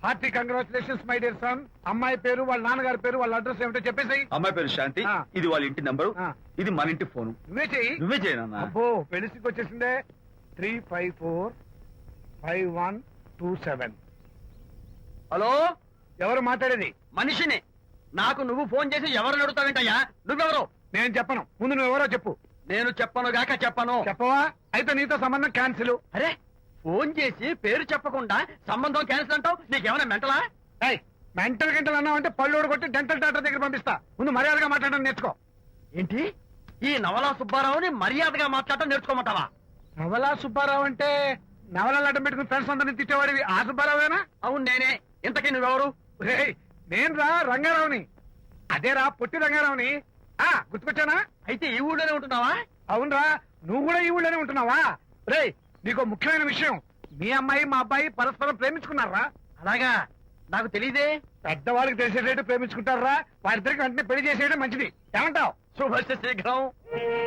Hearty congratulations my dear son. అమ్మాయి పేరు, వాళ్ళ నాన్నగారి పేరు, వాళ్ళ అడ్రస్ ఏమిటో చెప్పేసి. అమ్మాయి పేరు శాంతి, ఇది వాళ్ళ ఇంటి నంబరు, ఇది మన ఇంటి ఫోను. నువ్వే చెయ్యి. నువ్వే చేయనన్నా. అబ్బో పెళ్లికి వచ్చేసిందే. 3545127. హలో, ఎవరు మాట్లాడేది? మనిషిని. నాకు నువ్వు ఫోన్ చేసి ఎవరు అడుగుతావేంటయ్యా? నువ్వెవరు? నేను చెప్పను, ముందు నువ్వెవరో చెప్పు. నేను చెప్పను గాక చెప్పను. చెప్పవా? అయితే నీతో సంబంధం క్యాన్సిల్. అరే, ఫోన్ చేసి పేరు చెప్పకుండా సంబంధం క్యాన్సిల్ అంటావు? నీకేమైనా మెంటలా? మెంటల్ గింటల్ అన్నావు అంటే పళ్ళు కొట్టి డెంటల్ డాక్టర్ దగ్గర పంపిస్తా. ముందు మర్యాదగా మాట్లాడడం నేర్చుకో. ఏంటి, ఈ నవలా సుబ్బారావుని మర్యాదగా మాట్లాడటం నేర్చుకోమంటావా? నవలా సుబ్బారావు అంటే నవలాలు అడ్డం పెట్టుకుని ఫ్రెండ్స్ అందరిని తిట్టేవాడివి ఆ సుబ్బారావేనా? అవును నేనే. ఇంతకీ నువ్వెవరు? నేను రా రంగారావుని. అదేరా పొట్టి రంగారావుని. గుర్తుకొచ్చానా? అయితే ఈ ఊళ్ళోనే ఉంటున్నావా? అవునరా, నువ్వు కూడా ఈ ఊళ్ళోనే ఉంటున్నావా? రే, నీకు ముఖ్యమైన విషయం, మీ అమ్మాయి మా అబ్బాయి పరస్పరం ప్రేమించుకున్నారా? అలాగా, నాకు తెలీదే. పెద్దవాళ్ళకి తెలిసేటట్టు ప్రేమించుకుంటారా? వారిద్దరికి వెంటనే పెళ్లి చేసేయడం మంచిది. ఏమంటావు? శుభస్య శీఘ్రం.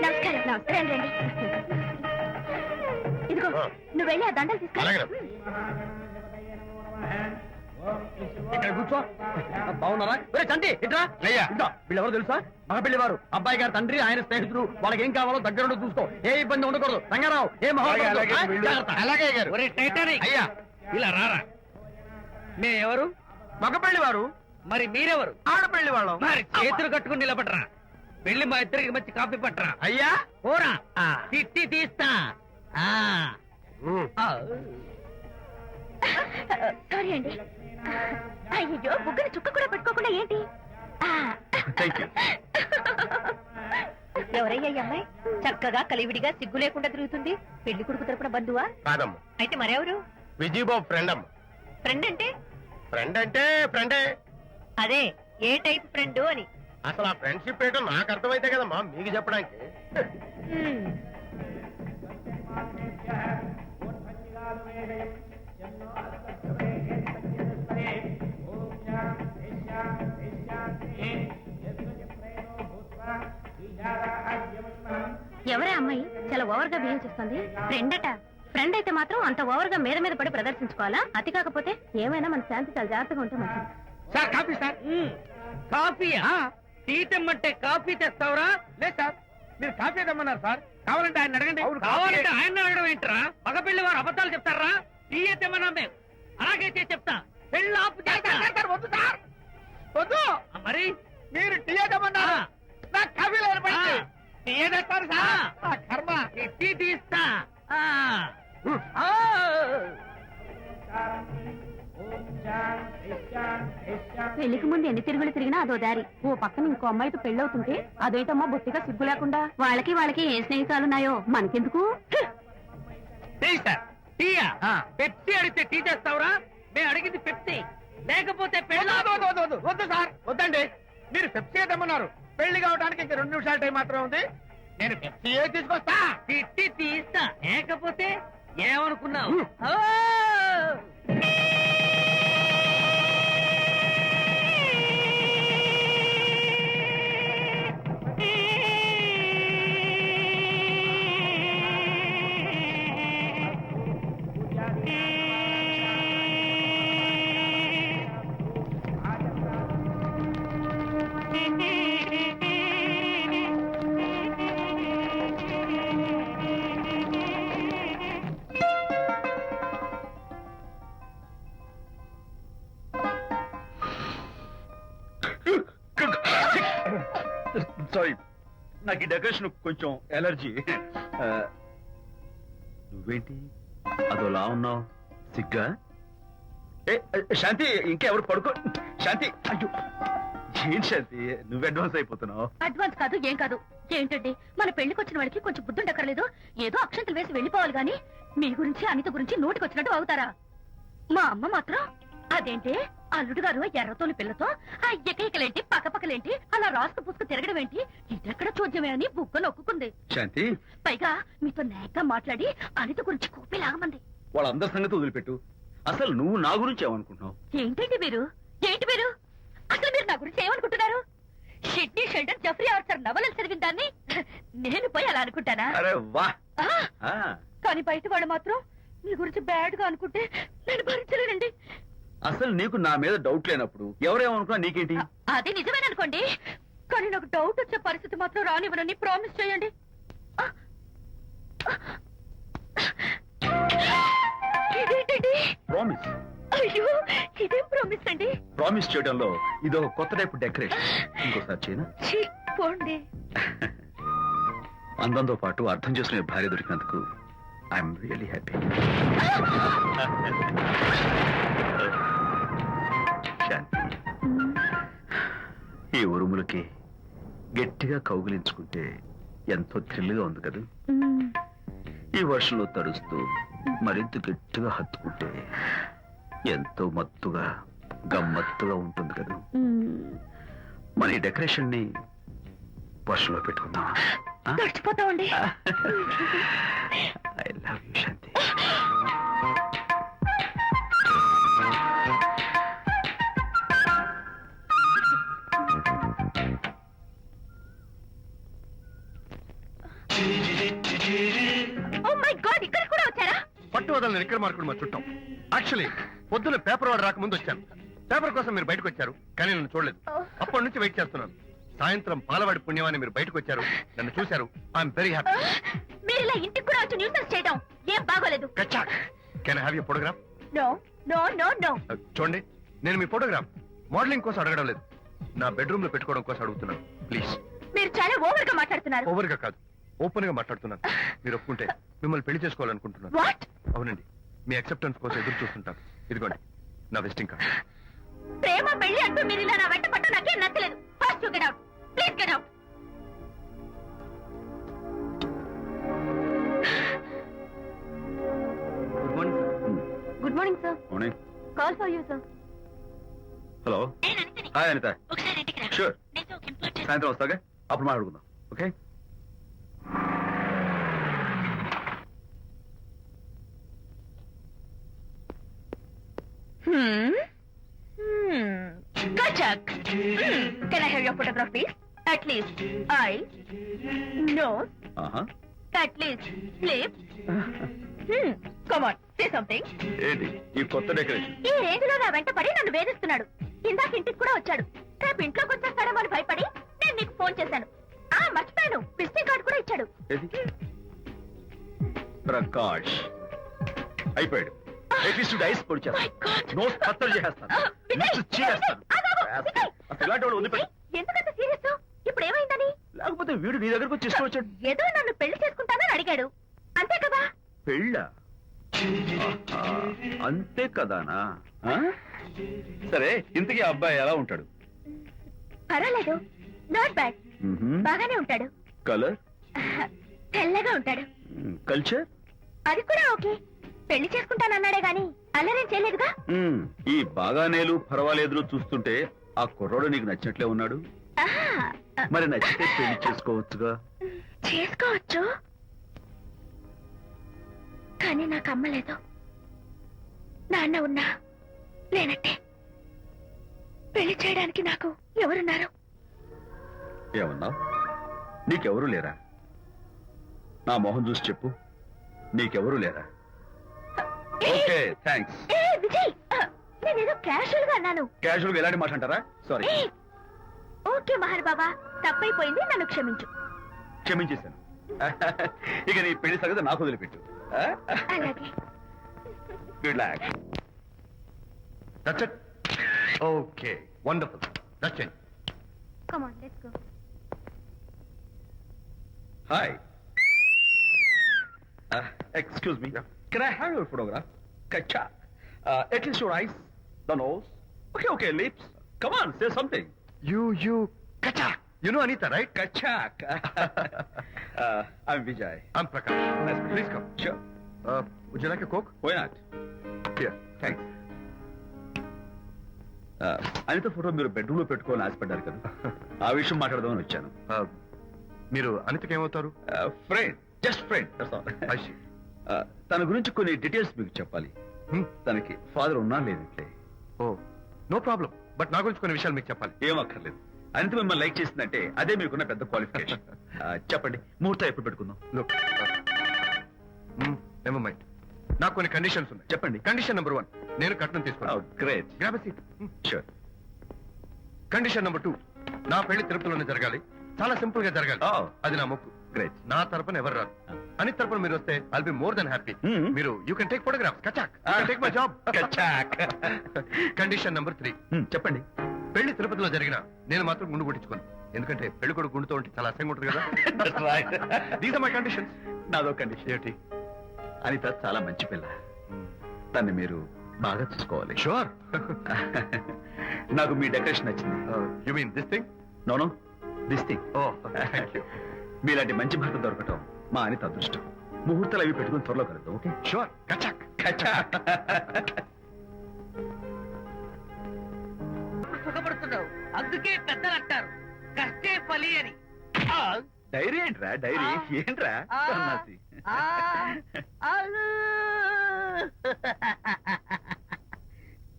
నమస్కారం. నమస్కారం రండి. ఇదిగో నువ్వు వెళ్ళి ఆ దండలు తీసుకో. ఇక్కడ కూర్చో. బాగున్నారా? చంటి ఇట్రా. వీళ్ళెవరో తెలుసా? మగ పెళ్లివారు, అబ్బాయి గారి తండ్రి, ఆయన స్నేహితులు. వాళ్ళకి ఏం కావాలో దగ్గర చూసుకో. ఏ ఇబ్బంది ఉండకూడదు. రంగారావు, ఏ అయ్యా ఇలా రారా. మేమెవరు? మగ పెళ్లివారు. మరి మీరెవరు? ఆడపెళ్లి వాళ్ళం. మరి చేతులు కట్టుకుని నిలబడరా. వెళ్ళి మా ఇద్దరికి మంచి కాఫీ పట్టరా. అయ్యా పోరా, తిట్టి తీస్తా. సారీ అండి. అయ్యో బుగ్గన చుక్క కూడా పెట్టుకోకుండా ఏంటి? ఎవరయ్యా ఈ అమ్మాయి? చక్కగా కలివిడిగా సిగ్గు లేకుండా తిరుగుతుంది. పెళ్లి కొడుకు తరపున బంధువా? కాదమ్మ. అయితే మరెవరు? విజయబాబు ఫ్రెండ్ అమ్మ. ఫ్రెండ్ అంటే? ఫ్రెండ్ అంటే ఫ్రెండే. అదే ఏ టైప్ ఫ్రెండ్ అని. అసలు ఆ ఫ్రెండ్షిప్ ఏంటో నాకు అర్థమైతే కదమ్మా మీకు చెప్పడానికి. ఎవరే అమ్మాయి చాలా ఓవర్ గా బిహేవ్ చేస్తుంది? ఫ్రెండ్ అట. ఫ్రెండ్ అయితే మాత్రం అంత ఓవర్ గా మీద మీద పడి ప్రదర్శించుకోవాలా? అతి కాకపోతే ఏమైనా మన శాంతి చాలా జాగ్రత్తగా ఉంటే మంచిది. Sir coffee sir. కాఫీయా? టీ తెమ్మంటే కాఫీ తెస్తావురా? లేదు సార్, మీరు కాఫీ తెమ్మన్నారు సార్. కావాలంటే ఆయన అడగండి. కావాలంటే ఆయన అడగడం ఏంట్రా? మగ పెళ్లి వారు అబద్ధాలు చెప్తారా? టీ తెమ్మన్నా మేము అలాగైతే చెప్తా. పెళ్ళి ఆపు చేస్తా. వద్దు సార్, వద్దు. మరి మీరు టీ తెమ్మన్నారు, నాకు కాఫీ లేదు. టీ తెస్తారు సార్. కర్మ. టీ తీస్తా. పెళ్లికి ముందు ఎన్ని తిరుగులు తిరిగినా అదో దారి. ఓ పక్కన ఇంకో అమ్మాయితో పెళ్ళవుతుంటే అదేటమ్మా బొత్తిగా సిగ్గు లేకుండా. వాళ్ళకి ఏం స్నేహితాలున్నాయో మనకెందుకు? టీయా? పెప్సీ అడిగితే టీ తెస్తావురా? మేము అడిగింది పెప్సీ, లేకపోతే వద్దు సార్, వద్దండి. మీరు పెప్సీ తెమ్మన్నారు. పెళ్లి కావడానికి ఇంక 2 నిమిషాల టైం మాత్రం ఉంది. నేను పెప్సీ తీసుకొస్తా. తిట్టి తీస్తా. లేకపోతే ఏమనుకున్నావు? సారీ, నాకు ఈ డెకరేషన్ కొంచెం ఎలర్జీ. నువ్వేంటి అదోలా ఉన్నావు? సిగ్గా? శాంతి, ఇంకెవరు పడుకో. శాంతి, అయ్యో ఏం శాంతి, నువ్వు అడ్వాన్స్ అయిపోతున్నావు. అడ్వాన్స్ కాదు, ఏం కాదు. ఏంటండి, మన పెళ్లికి వచ్చిన వాళ్ళకి కొంచెం బుద్ధుండక్కర్లేదు? ఏదో అక్షంతలు వేసి వెళ్ళిపోవాలి గాని మీ గురించి అనిత గురించి నోటికొచ్చినట్టు అవుతారా? మా అమ్మ మాత్రం అదేంటి అల్లుడు గారు ఎర్రతోని పిల్లతో ఆ ఎకైకలేంటి పక్కపక్కలేంటి అలా రాసుకు పుసుకు తిరగడం ఏంటి? ఇదెక్కడ చూద్యమే అని బుగ్గ నొక్కుంది. శాంతి, పైగా మీతో నేగ్గా మాట్లాడి అనిత గురించి కూపి లాగమంది. వాళ్ళందరి సంగతి వదిలిపెట్టు. అసలు నువ్వు నా గురించి ఏమనుకుంటున్నావు? ఏంటండి మీరు? ఏంటి మీరు అసలు మీరు నా గురించి ఏమనుకుంటున్నారు? షిడ్నీ షెల్డన్ జెఫ్రీ ఆర్చర్ నవలలు చదివిన దాన్ని నేను పోయి అలా అనుకుంటానా? అరే వా. కానీ బయట వాళ్ళు మాత్రం మీ గురించి బ్యాడ్ గా అనుకుంటే నేను భరించలేనండి. అసలు నీకు నా మీద డౌట్ లేనప్పుడు ఎవరేమనుకున్నా నీకేంటి? అది నిజమేననుకోండి, కానీ నాకు డౌట్ వచ్చే పరిస్థితి మాత్రం రానివ్వనని ప్రామిస్ చేయండి. ఇదేంటండి? ప్రామిస్. అయ్యో, ఇదేం ప్రామిస్ అండి? ప్రామిస్ చేయడంలో ఇది ఒక కొత్త టైప్ డెకరేషన్. ఇంకోసారి చేయనా? ఛీ, పోండి. అందంతో పాటు అర్థం చేసుకునే భార్య దొరికినందుకు ఐఎమ్ రియలీ హ్యాపీ. శాంతి, ఈ ఉరుములకి గట్టిగా కౌగిలించుకుంటే ఎంతో థ్రిల్గా ఉంది కదా. ఈ వర్షంలో తడుస్తూ మరింత గట్టిగా హత్తుకుంటే ఎంతో మత్తుగా గమ్మత్తుగా ఉంటుంది కదా. మన ఈ డెకరేషన్ ని వర్షంలో పెట్టుకుందామా? తడిచిపోతామండి. I love you Shanti. Oh my God, ఇక్కడ కూడా వచ్చారా? పట్టు వదలని నిక్కర మార్కుడు మా చుట్టాం. యాక్చువల్లీ పొద్దున్న పేపర్ వాడు రాకముందు వచ్చాను. పేపర్ కోసం మీరు బయటకు వచ్చారు, కానీ నన్ను చూడలేదు. అప్పటి నుంచి వెయిట్ చేస్తున్నాను. సాయంత్రం పాలవాడి పుణ్యమాన్ని మీరు బయటకు వచ్చారు, నన్ను చూశారు. I'm very happy. మీరు ఇలా ఇంటికి కూడా వచ్చి న్యూసెన్స్ చేయడం ఏం బాగోలేదు. కచ్చాక్, can I have your photograph? No no no no. చూడండి, నేను మీ ఫోటోగ్రాఫ్ మోడలింగ్ కోసం అడగడం లేదు, నా బెడ్రూమ్ లో పెట్టుకోవడం కోసం అడుగుతున్నాను. ప్లీజ్. మీరు చాలా ఓవర్ గా మాట్లాడుతున్నారు. ఓవర్ గా కాదు, ఓపెన్ గా మాట్లాడుతున్నాను. మీరు ఒప్పుకుంటే మిమ్మల్ని పెళ్లి చేసుకోవాలనుకుంటున్నాను. వాట్? అవునండి, మీ అక్సెప్టెన్స్ కోసం ఎదురు చూస్తుంటాను. ఇదిగోండి నా విజిటింగ్ కార్డ్. ప్రేమ పెళ్లి అంటూ మీరు ఇలా నా వెంట పట్ట నాకేం నచ్చలేదు. First get out, please get out. Good morning sir. Good morning sir. Morning. Call for you sir. Hello. Hi Anita. ఒకసారి ఇంటికి రా. షూర్. నీతో ఒక important- సాయంత్రం వస్తాగా, అప్పుడు మాట్లాడుకుందాం. Okay. Kachak. Can I have your photograph, please? At least eyes, nose, at least lips. Come on, say something. ఏంటి ఈ కొత్త డెకరేషన్? ఈ రేంజ్ లో నా వెంట పడి నన్ను వేధిస్తున్నాడు. ఇందాక ఇంటికి కూడా వచ్చాడు. రేపు ఇంట్లోకి వచ్చేస్తాడేమో అని భయపడి నేను నీకు ఫోన్ చేశాను. మర్చిపోయాను, విజిటింగ్ కార్డు కూడా ఇచ్చాడు. ఏది? ప్రకాష్ అయిపోయాడు. ఎపిసోడ్ ఐస్ పొడి My God. చేస్తాను, నోస్ కత్తలు చేస్తాను, విజయ్, చేస్తాను. విజయ్, అసలు ఇలాంటి వాడు వదిలిపెట్టు. ఎందుకంత సీరియస్? ఇప్పుడు ఏమైందని? లేకపోతే వీడు నీ దగ్గరకు వచ్చి ఇష్టం వచ్చాడు. ఏదో నన్ను పెళ్లి చేసుకుంటానని అడిగాడు, అంతే కదా? పెళ్ళ అంతే కదానా? ఆ? సరే, ఇంతకీ ఆ అబ్బాయి ఎలా ఉంటాడు? పర్వాలేదు, నాట్ బ్యాడ్, బాగానే ఉంటాడు. కలర్? తెల్లగా ఉంటాడు. కల్చర్? అది కూడా ఓకే. పెళ్లి చేసుకుంటానన్నాడే గాని అల్లరేం చేయలేదుగా. ఈ బాగానేలు పర్వాలేదులు చూస్తుంటే ఆ కుర్రోడు నీకు నచ్చినట్లే ఉన్నాడు. ఆహా, మరి నచ్చితే పెళ్లి చేసుకోవచ్చుగా. చేసుకోవచ్చు, కానీ నాకు అమ్మ లేదు, నాన్న ఉన్నా లేనట్టే. పెళ్లి చేయడానికి నాకు ఎవరున్నారు? ఏమన్నావు? నీకెవరూ లేరా? నా మొహం చూసి చెప్పు, నీకెవరూ లేరా? Okay, thanks. విజయ్, నేనేదో క్యాషువల్ గా అన్నాను. క్యాజువల్ గా ఎలాంటి మాట అంటారా? సారీ. ఓకే మహర్ బాబా, తప్పైపోయింది, నన్ను క్షమించు. క్షమించేశాను. ఇక నీ పెళ్లి సంగతి నాకు వదిలిపెట్టు. అలాగే. Good luck. That's it? Okay, wonderful. That's it. Come on, let's go. Hi. Excuse me. Yeah. Can I have your photograph? Kacha. At least your eyes, the nose. Okay, lips. Come on, say something. You, Kachak. You know Anita, right? Kachak. I'm Vijay. I'm Prakash. Nice to meet you. Please come. Sure. Would you like a Coke? Why not? Here, thanks. Anita photo మీరు bedroom లో పెట్టుకోవాలని ఆశపడ్డారు కదా, ఆ విషయం మాట్లాడదామని వచ్చాను. మీరు అనితకి ఏమవుతారు? Friend, just friend. I see. తన గురించి కొన్ని డీటెయిల్స్ మీకు చెప్పాలి. తనకి ఫాదర్ ఉన్నా లేదంటే? ఓ, నో ప్రాబ్లం. బట్ నా గురించి కొన్ని విషయాలు మీకు చెప్పాలి. ఏం అక్కర్లేదు. అనిత మిమ్మల్ని లైక్ చేసిందంటే అదే మీకున్న పెద్ద క్వాలిఫికేషన్. చెప్పండి, ముహూర్తం ఎప్పుడు పెట్టుకుందాం? Look, never mind. నాకు కొన్ని కండిషన్స్ ఉన్నాయి. చెప్పండి. కండిషన్ నెంబర్ 1, నేను కట్నం తీసుకున్నాను. Great. Grab seat. Sure. Condition number 2, నా పెళ్లి తిరుపతిలోనే జరగాలి. చాలా సింపుల్ గా జరగాలి. అది నా మొక్కు. గ్రేట్. నా తరపున ఎవరు రాదు. అని తరపున మీరు వస్తే I'll be more than happy. మీరు యూ కెన్ టేక్ ఫోటోగ్రాఫ్. కచాక్. Take my job. కచాక్. కండిషన్ నెంబర్ 3, చెప్పండి. పెళ్లి తిరుపతిలో జరిగిన నేను మాత్రం గుండు కొట్టించుకోను. ఎందుకంటే పెళ్లి కొడుకు గుండుతో ఉంటే చాలా అసహ్యంగా ఉంటుంది కదా. These are my conditions. నాదో కండిషన్ ఏంటి? అనిత చాలా మంచి పిల్ల. తన్ని మీరు బాగా చూసుకోవాలి. షూర్. నాకు మీ డెకరేషన్ నచ్చింది. You mean this thing? No no, this thing. Oh thank you. మీలాంటి మంచి భర్త దొరకటం మా అనిత అదృష్టం. ముహూర్తాలు అవి పెట్టుకుని త్వరలో కలుద్దాం. ఓకే? షూర్. కచాక్. కచాక్. సుఖపడుతున్నావు, అందుకే పెద్దలు అంటారు కష్టే ఫలి అని. డైరీ ఏంట్రా? డైరీ ఏంట్రా? సన్నాసి.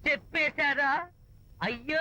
చెప్పేశారా? అయ్యో